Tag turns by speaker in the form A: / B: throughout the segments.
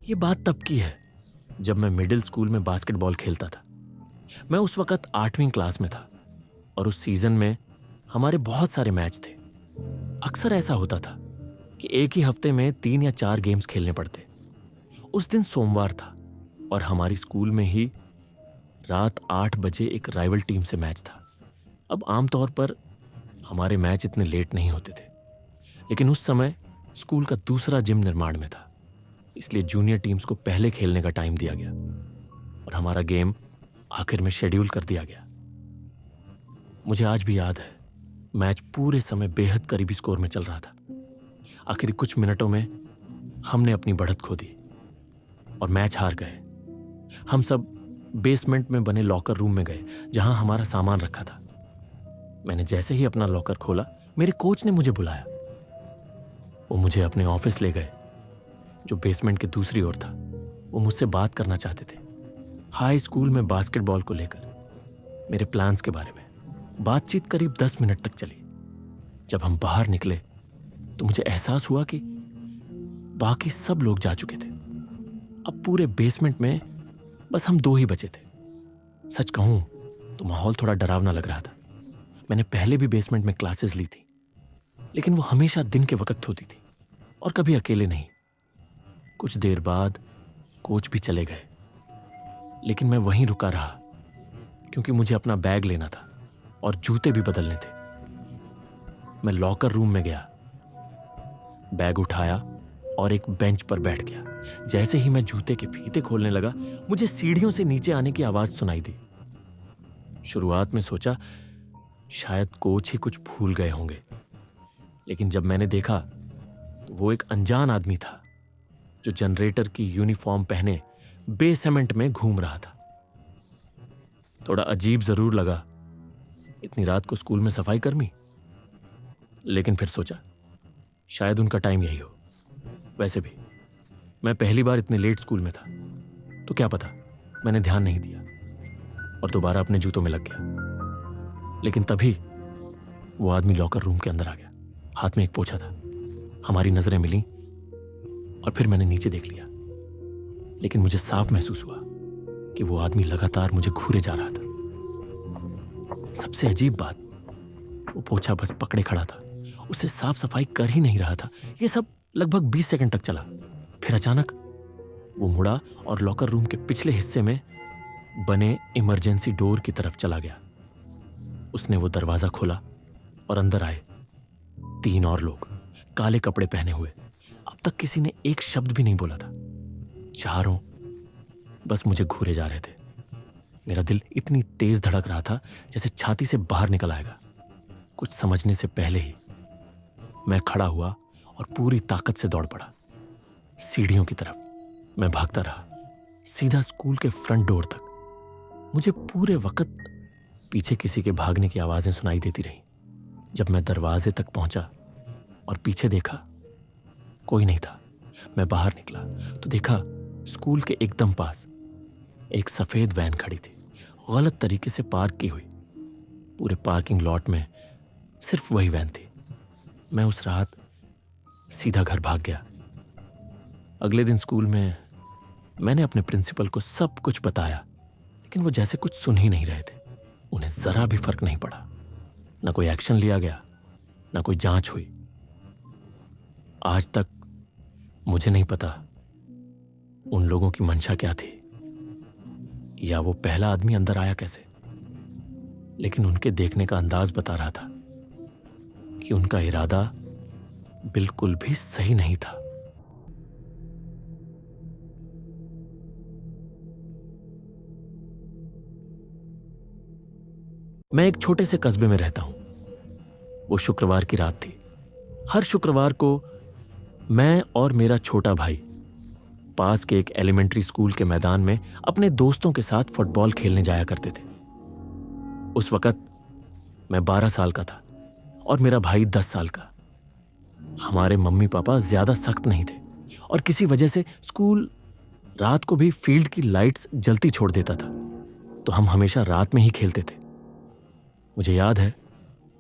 A: ये बात तब की है जब मैं मिडिल स्कूल में बास्केटबॉल खेलता था। मैं उस वक्त 8वीं क्लास में था और उस सीजन में हमारे बहुत सारे मैच थे। अक्सर ऐसा होता था कि एक ही हफ्ते में 3 या 4 गेम्स खेलने पड़ते। उस दिन सोमवार था और हमारी स्कूल में ही रात 8 बजे एक राइवल टीम से मैच था। अब आमतौर पर हमारे मैच इतने लेट नहीं होते थे, लेकिन उस समय स्कूल का दूसरा जिम निर्माण में था, इसलिए जूनियर टीम्स को पहले खेलने का टाइम दिया गया और हमारा गेम आखिर में शेड्यूल कर दिया गया। मुझे आज भी याद है, मैच पूरे समय बेहद करीबी स्कोर में चल रहा था। आखिरी कुछ मिनटों में हमने अपनी बढ़त खो दी और मैच हार गए। हम सब बेसमेंट में बने लॉकर रूम में गए जहां हमारा सामान रखा था। मैंने जैसे ही अपना लॉकर खोला, मेरे कोच ने मुझे बुलाया। वो मुझे अपने ऑफिस ले गए जो बेसमेंट के दूसरी ओर था। वो मुझसे बात करना चाहते थे हाई स्कूल में बास्केटबॉल को लेकर, मेरे प्लान्स के बारे में। बातचीत करीब 10 मिनट तक चली। जब हम बाहर निकले तो मुझे एहसास हुआ कि बाकी सब लोग जा चुके थे। अब पूरे बेसमेंट में बस हम 2 ही बचे थे। सच कहूं तो माहौल थोड़ा डरावना लग रहा था। मैंने पहले भी बेसमेंट में क्लासेस ली थी, लेकिन वो हमेशा दिन के वक्त होती थी और कभी अकेले नहीं। कुछ देर बाद कोच भी चले गए, लेकिन मैं वहीं रुका रहा क्योंकि मुझे अपना बैग लेना था और जूते भी बदलने थे। मैं लॉकर रूम में गया, बैग उठाया और एक बेंच पर बैठ गया। जैसे ही मैं जूते के फीते खोलने लगा, मुझे सीढ़ियों से नीचे आने की आवाज सुनाई दी। शुरुआत में सोचा शायद कोच ही कुछ भूल गए होंगे, लेकिन जब मैंने देखा तो वो एक अनजान आदमी था जो जनरेटर की यूनिफॉर्म पहने बेसमेंट में घूम रहा था। थोड़ा अजीब जरूर लगा, इतनी रात को स्कूल में सफाई कर्मी, लेकिन फिर सोचा शायद उनका टाइम यही हो। वैसे भी मैं पहली बार इतने लेट स्कूल में था, तो क्या पता। मैंने ध्यान नहीं दिया और दोबारा अपने जूतों में लग गया। लेकिन तभी वो आदमी लॉकर रूम के अंदर आ गया। हाथ में एक पोछा था। हमारी नजरें मिली और फिर मैंने नीचे देख लिया, लेकिन मुझे साफ महसूस हुआ कि वो आदमी लगातार मुझे घूरे जा रहा था। सबसे अजीब बात, वो पोछा बस पकड़े खड़ा था, उसे साफ सफाई कर ही नहीं रहा था। ये सब लगभग 20 सेकंड तक चला। फिर अचानक वो मुड़ा और लॉकर रूम के पिछले हिस्से में बने इमरजेंसी डोर की तरफ चला गया। उसने वो दरवाजा खोला और अंदर आए 3 और लोग, काले कपड़े पहने हुए। अब तक किसी ने एक शब्द भी नहीं बोला था। चारों बस मुझे घूरे जा रहे थे। मेरा दिल इतनी तेज धड़क रहा था जैसे छाती से बाहर निकल आएगा। कुछ समझने से पहले ही मैं खड़ा हुआ और पूरी ताकत से दौड़ पड़ा सीढ़ियों की तरफ। मैं भागता रहा सीधा स्कूल के फ्रंट डोर तक। मुझे पूरे वक्त पीछे किसी के भागने की आवाजें सुनाई देती रही। जब मैं दरवाजे तक पहुंचा और पीछे देखा, कोई नहीं था। मैं बाहर निकला तो देखा स्कूल के एकदम पास एक सफेद वैन खड़ी थी, गलत तरीके से पार्क की हुई। पूरे पार्किंग लॉट में सिर्फ वही वैन थी। मैं उस रात सीधा घर भाग गया। अगले दिन स्कूल में मैंने अपने प्रिंसिपल को सब कुछ बताया, लेकिन वो जैसे कुछ सुन ही नहीं रहे थे। उन्हें जरा भी फर्क नहीं पड़ा। ना कोई एक्शन लिया गया, ना कोई जांच हुई। आज तक मुझे नहीं पता उन लोगों की मंशा क्या थी या वो पहला आदमी अंदर आया कैसे, लेकिन उनके देखने का अंदाज बता रहा था कि उनका इरादा बिल्कुल भी सही नहीं था। मैं एक छोटे से कस्बे में रहता हूं। वो शुक्रवार की रात थी। हर शुक्रवार को मैं और मेरा छोटा भाई पास के एक एलिमेंट्री स्कूल के मैदान में अपने दोस्तों के साथ फुटबॉल खेलने जाया करते थे। उस वक्त मैं 12 साल का था और मेरा भाई 10 साल का। हमारे मम्मी पापा ज्यादा सख्त नहीं थे और किसी वजह से स्कूल रात को भी फील्ड की लाइट्स जलती छोड़ देता था, तो हम हमेशा रात में ही खेलते थे। मुझे याद है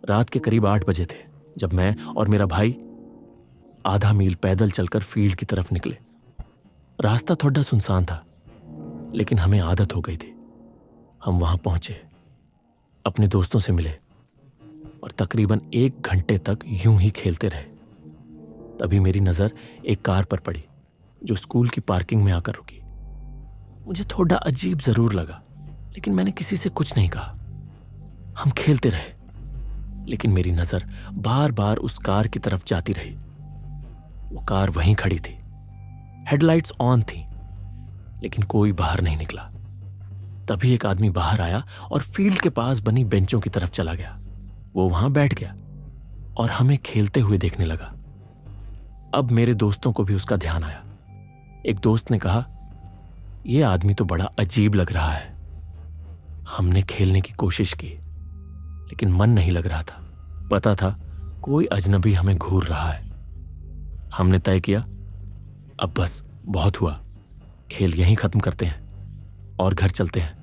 A: रात के करीब 8 बजे थे जब मैं और मेरा भाई आधा मील पैदल चलकर फील्ड की तरफ निकले। रास्ता थोड़ा सुनसान था, लेकिन हमें आदत हो गई थी। हम वहां पहुंचे, अपने दोस्तों से मिले और तकरीबन 1 घंटे तक यूं ही खेलते रहे। तभी मेरी नजर एक कार पर पड़ी जो स्कूल की पार्किंग में आकर रुकी। मुझे थोड़ा अजीब जरूर लगा, लेकिन मैंने किसी से कुछ नहीं कहा। हम खेलते रहे, लेकिन मेरी नजर बार बार उस कार की तरफ जाती रही। वो कार वहीं खड़ी थी, हेडलाइट्स ऑन थी, लेकिन कोई बाहर नहीं निकला। तभी एक आदमी बाहर आया और फील्ड के पास बनी बेंचों की तरफ चला गया। वो वहां बैठ गया और हमें खेलते हुए देखने लगा। अब मेरे दोस्तों को भी उसका ध्यान आया। एक दोस्त ने कहा, यह आदमी तो बड़ा अजीब लग रहा है। हमने खेलने की कोशिश की, लेकिन मन नहीं लग रहा था। पता था कोई अजनबी हमें घूर रहा है। हमने तय किया, अब बस बहुत हुआ, खेल यहीं खत्म करते हैं और घर चलते हैं,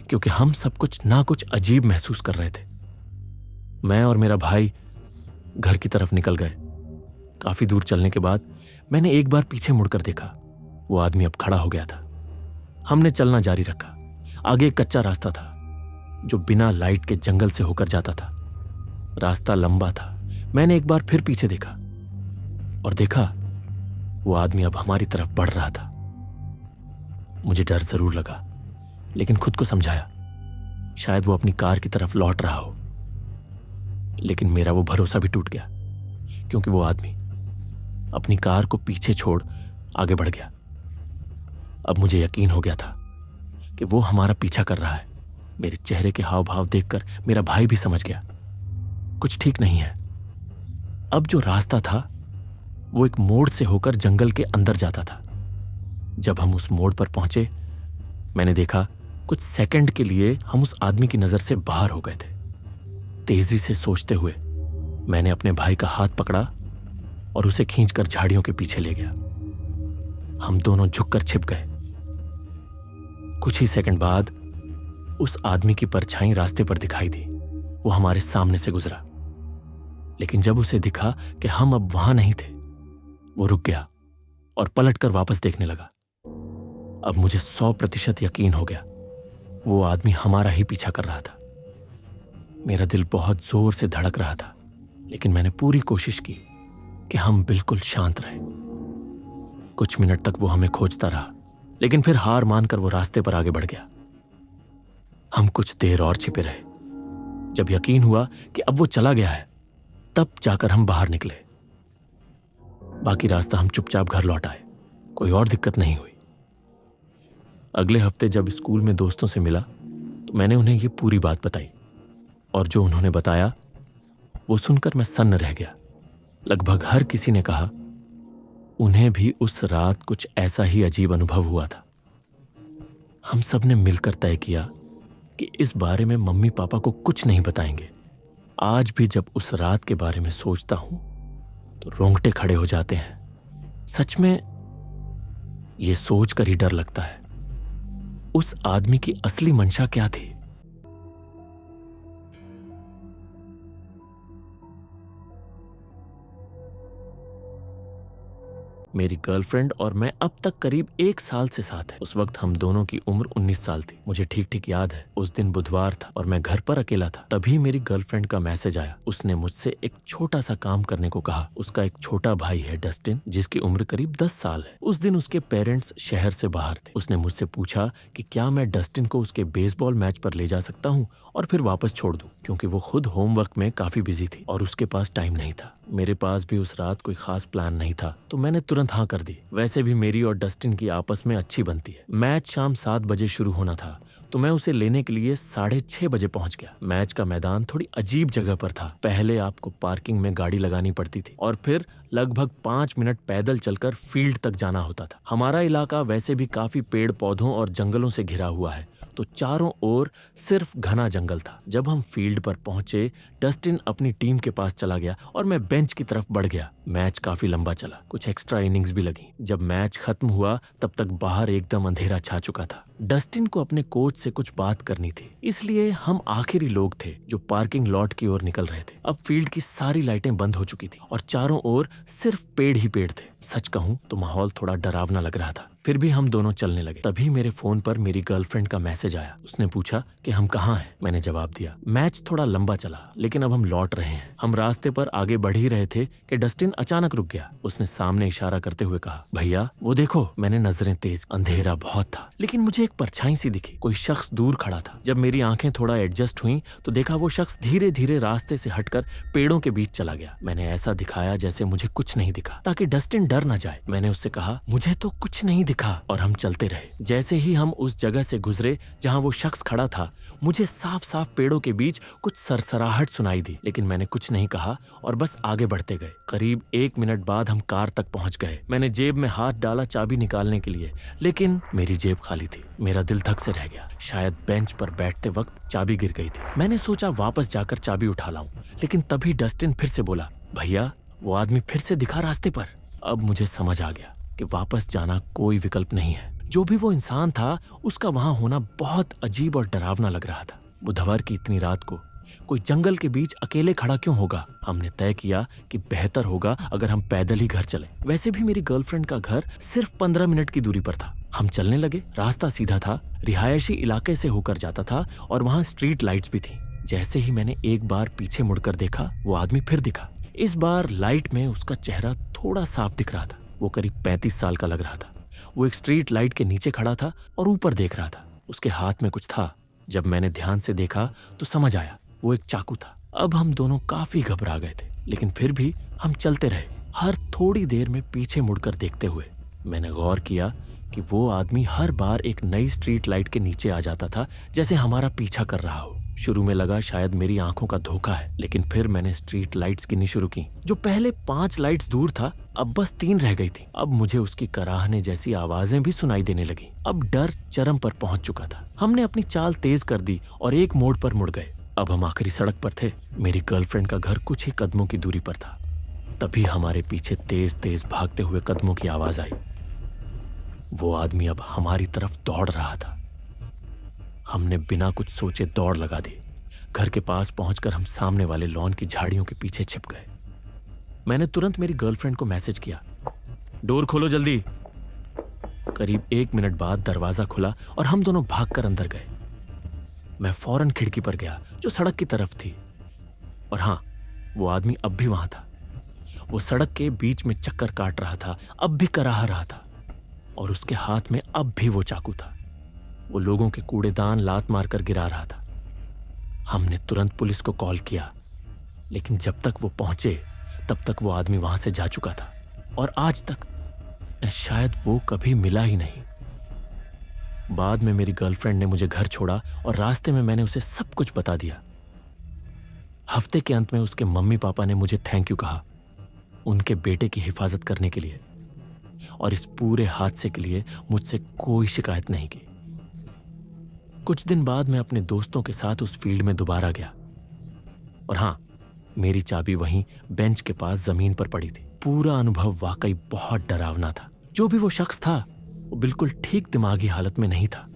A: क्योंकि हम सब कुछ ना कुछ अजीब महसूस कर रहे थे। मैं और मेरा भाई घर की तरफ निकल गए। काफी दूर चलने के बाद मैंने एक बार पीछे मुड़कर देखा। वो आदमी अब खड़ा हो गया था। हमने चलना जारी रखा। आगे एक कच्चा रास्ता था जो बिना लाइट के जंगल से होकर जाता था। रास्ता लंबा था। मैंने एक बार फिर पीछे देखा और देखा वो आदमी अब हमारी तरफ बढ़ रहा था। मुझे डर जरूर लगा, लेकिन खुद को समझाया शायद वो अपनी कार की तरफ लौट रहा हो। लेकिन मेरा वो भरोसा भी टूट गया, क्योंकि वो आदमी अपनी कार को पीछे छोड़ आगे बढ़ गया। अब मुझे यकीन हो गया था कि वो हमारा पीछा कर रहा है। मेरे चेहरे के हाव भाव देखकर मेरा भाई भी समझ गया कुछ ठीक नहीं है। अब जो रास्ता था वो एक मोड़ से होकर जंगल के अंदर जाता था। जब हम उस मोड़ पर पहुंचे, मैंने देखा कुछ सेकंड के लिए हम उस आदमी की नजर से बाहर हो गए थे। तेजी से सोचते हुए मैंने अपने भाई का हाथ पकड़ा और उसे खींचकर झाड़ियों के पीछे ले गया। हम दोनों झुककर छिप गए। कुछ ही सेकंड बाद उस आदमी की परछाई रास्ते पर दिखाई दी। वो हमारे सामने से गुजरा, लेकिन जब उसे दिखा कि हम अब वहां नहीं थे, वो रुक गया और पलटकर वापस देखने लगा। अब मुझे 100% यकीन हो गया वो आदमी हमारा ही पीछा कर रहा था। मेरा दिल बहुत जोर से धड़क रहा था, लेकिन मैंने पूरी कोशिश की कि हम बिल्कुल शांत रहे। कुछ मिनट तक वो हमें खोजता रहा, लेकिन फिर हार मानकर वो रास्ते पर आगे बढ़ गया। हम कुछ देर और छिपे रहे। जब यकीन हुआ कि अब वो चला गया है, तब जाकर हम बाहर निकले। बाकी रास्ता हम चुपचाप घर लौट आए। कोई और दिक्कत नहीं हुई। अगले हफ्ते जब स्कूल में दोस्तों से मिला तो मैंने उन्हें ये पूरी बात बताई, और जो उन्होंने बताया वो सुनकर मैं सन्न रह गया। लगभग हर किसी ने कहा उन्हें भी उस रात कुछ ऐसा ही अजीब अनुभव हुआ था। हम सब ने मिलकर तय किया कि इस बारे में मम्मी पापा को कुछ नहीं बताएंगे। आज भी जब उस रात के बारे में सोचता हूं तो रोंगटे खड़े हो जाते हैं। सच में यह सोचकर ही डर लगता है, उस आदमी की असली मंशा क्या थी। मेरी गर्लफ्रेंड और मैं अब तक करीब 1 साल से साथ हैं। उस वक्त हम दोनों की उम्र 19 साल थी। मुझे ठीक ठीक याद है, उस दिन बुधवार था और मैं घर पर अकेला था। तभी मेरी गर्लफ्रेंड का मैसेज आया। उसने मुझसे एक छोटा सा काम करने को कहा। उसका एक छोटा भाई है डस्टिन, जिसकी उम्र करीब 10 साल है। उस दिन उसके पेरेंट्स शहर से बाहर थे। उसने मुझसे पूछा कि क्या मैं डस्टिन को उसके बेसबॉल मैच पर ले जा सकता हूँ और फिर वापस छोड़ दूं, क्योंकि वो खुद होमवर्क में काफी बिजी थी और उसके पास टाइम नहीं था। मेरे पास भी उस रात कोई खास प्लान नहीं था, तो मैंने तुरंत हाँ कर दी। वैसे भी मेरी और डस्टिन की आपस में अच्छी बनती है। मैच शाम 7 बजे शुरू होना था, तो मैं उसे लेने के लिए 6:30 बजे पहुंच गया। मैच का मैदान थोड़ी अजीब जगह पर था। पहले आपको पार्किंग में गाड़ी लगानी पड़ती थी और फिर लगभग 5 मिनट पैदल चलकर फील्ड तक जाना होता था। हमारा इलाका वैसे भी काफी पेड़ पौधों और जंगलों से घिरा हुआ है, तो चारों ओर सिर्फ घना जंगल था। जब हम फील्ड पर पहुंचे, डस्टिन अपनी टीम के पास चला गया और मैं बेंच की तरफ बढ़ गया। मैच काफी लंबा चला, कुछ एक्स्ट्रा इनिंग्स भी लगी। जब मैच खत्म हुआ तब तक बाहर एकदम अंधेरा छा चुका था। डस्टिन को अपने कोच से कुछ बात करनी थी, इसलिए हम आखिरी लोग थे जो पार्किंग लॉट की ओर निकल रहे थे। अब फील्ड की सारी लाइटें बंद हो चुकी थी और चारों ओर सिर्फ पेड़ ही पेड़ थे। सच कहूं तो माहौल थोड़ा डरावना लग रहा था। फिर भी हम दोनों चलने लगे। तभी मेरे फोन पर मेरी गर्लफ्रेंड का मैसेज आया। उसने पूछा कि हम कहाँ हैं। मैंने जवाब दिया। मैच थोड़ा लंबा चला, लेकिन अब हम लौट रहे हैं। हम रास्ते पर आगे बढ़ ही रहे थे कि डस्टिन अचानक रुक गया। उसने सामने इशारा करते हुए कहा, भैया वो देखो। मैंने नजरें तेज। अंधेरा बहुत था, लेकिन मुझे एक परछाई सी दिखी। कोई शख्स दूर खड़ा था। जब मेरी आंखें थोड़ा एडजस्ट हुई तो देखा वो शख्स धीरे धीरे रास्ते से हटकर पेड़ों के बीच चला गया। मैंने ऐसा दिखाया जैसे मुझे कुछ नहीं दिखा, ताकि डस्टिन डर न जाए। मैंने उससे कहा, मुझे तो कुछ नहीं दिखा, और हम चलते रहे। जैसे ही हम उस जगह से गुजरे जहां वो शख्स खड़ा था, मुझे साफ साफ पेड़ों के बीच कुछ सरसराहट सुनाई दी, लेकिन मैंने कुछ नहीं कहा और बस आगे बढ़ते गए। करीब 1 मिनट बाद हम कार तक पहुंच गए। मैंने जेब में हाथ डाला चाबी निकालने के लिए, लेकिन मेरी जेब खाली थी। मेरा दिल धक से रह गया। शायद बेंच पर बैठते वक्त चाबी गिर गई थी। मैंने सोचा वापस जाकर चाबी उठा लाऊं, लेकिन तभी डस्टिन फिर से बोला, भैया वो आदमी फिर से दिखा रास्ते पर। अब मुझे समझ आ गया कि वापस जाना कोई विकल्प नहीं है। जो भी वो इंसान था, उसका वहां होना बहुत अजीब और डरावना लग रहा था। बुधवार की इतनी रात को कोई जंगल के बीच अकेले खड़ा क्यों होगा? हमने तय किया कि बेहतर होगा अगर हम पैदल ही घर चलें। वैसे भी मेरी गर्लफ्रेंड का घर सिर्फ 15 मिनट की दूरी पर था। हम चलने लगे। रास्ता सीधा था, रिहायशी इलाके से होकर जाता था और वहां स्ट्रीट लाइट्स भी थी। जैसे ही मैंने एक बार पीछे मुड़कर देखा, वो आदमी फिर दिखा। इस बार लाइट में उसका चेहरा थोड़ा साफ दिख रहा था। वो करीब 35 साल का लग रहा था। वो एक स्ट्रीट लाइट के नीचे खड़ा था और ऊपर देख रहा था। उसके हाथ में कुछ था। जब मैंने ध्यान से देखा तो समझ आया, वो एक चाकू था। अब हम दोनों काफी घबरा गए थे, लेकिन फिर भी हम चलते रहे, हर थोड़ी देर में पीछे मुड़कर देखते हुए। मैंने गौर किया कि वो आदमी हर बार एक नई स्ट्रीट लाइट के नीचे आ जाता था, जैसे हमारा पीछा कर रहा हो। शुरू में लगा शायद मेरी आंखों का धोखा है, लेकिन फिर मैंने स्ट्रीट लाइट्स गिननी शुरू की। जो पहले 5 लाइट्स दूर था, अब बस 3 रह गई थी। अब मुझे उसकी कराहने जैसी आवाजें भी सुनाई देने लगी। अब डर चरम पर पहुंच चुका था। हमने अपनी चाल तेज कर दी और एक मोड़ पर मुड़ गए। अब हम आखिरी सड़क पर थे। मेरी गर्लफ्रेंड का घर कुछ ही कदमों की दूरी पर था। तभी हमारे पीछे तेज तेज भागते हुए कदमों की आवाज आई। वो आदमी अब हमारी तरफ दौड़ रहा था। हमने बिना कुछ सोचे दौड़ लगा दी। घर के पास पहुंचकर हम सामने वाले लॉन की झाड़ियों के पीछे छिप गए। मैंने तुरंत मेरी गर्लफ्रेंड को मैसेज किया, डोर खोलो जल्दी। करीब 1 मिनट बाद दरवाजा खुला और हम दोनों भागकर अंदर गए। मैं फौरन खिड़की पर गया जो सड़क की तरफ थी, और हाँ, वो आदमी अब भी वहां था। वो सड़क के बीच में चक्कर काट रहा था, अब भी कराह रहा था, और उसके हाथ में अब भी वो चाकू था। वो लोगों के कूड़ेदान लात मारकर गिरा रहा था। हमने तुरंत पुलिस को कॉल किया, लेकिन जब तक वो पहुंचे तब तक वो आदमी वहां से जा चुका था, और आज तक शायद वो कभी मिला ही नहीं। बाद में मेरी गर्लफ्रेंड ने मुझे घर छोड़ा और रास्ते में मैंने उसे सब कुछ बता दिया। हफ्ते के अंत में उसके मम्मी पापा ने मुझे थैंक यू कहा, उनके बेटे की हिफाजत करने के लिए, और इस पूरे हादसे के लिए मुझसे कोई शिकायत नहीं की। कुछ दिन बाद मैं अपने दोस्तों के साथ उस फील्ड में दोबारा गया, और हाँ, मेरी चाबी वहीं बेंच के पास जमीन पर पड़ी थी। पूरा अनुभव वाकई बहुत डरावना था। जो भी वो शख्स था, वो बिल्कुल ठीक दिमागी हालत में नहीं था।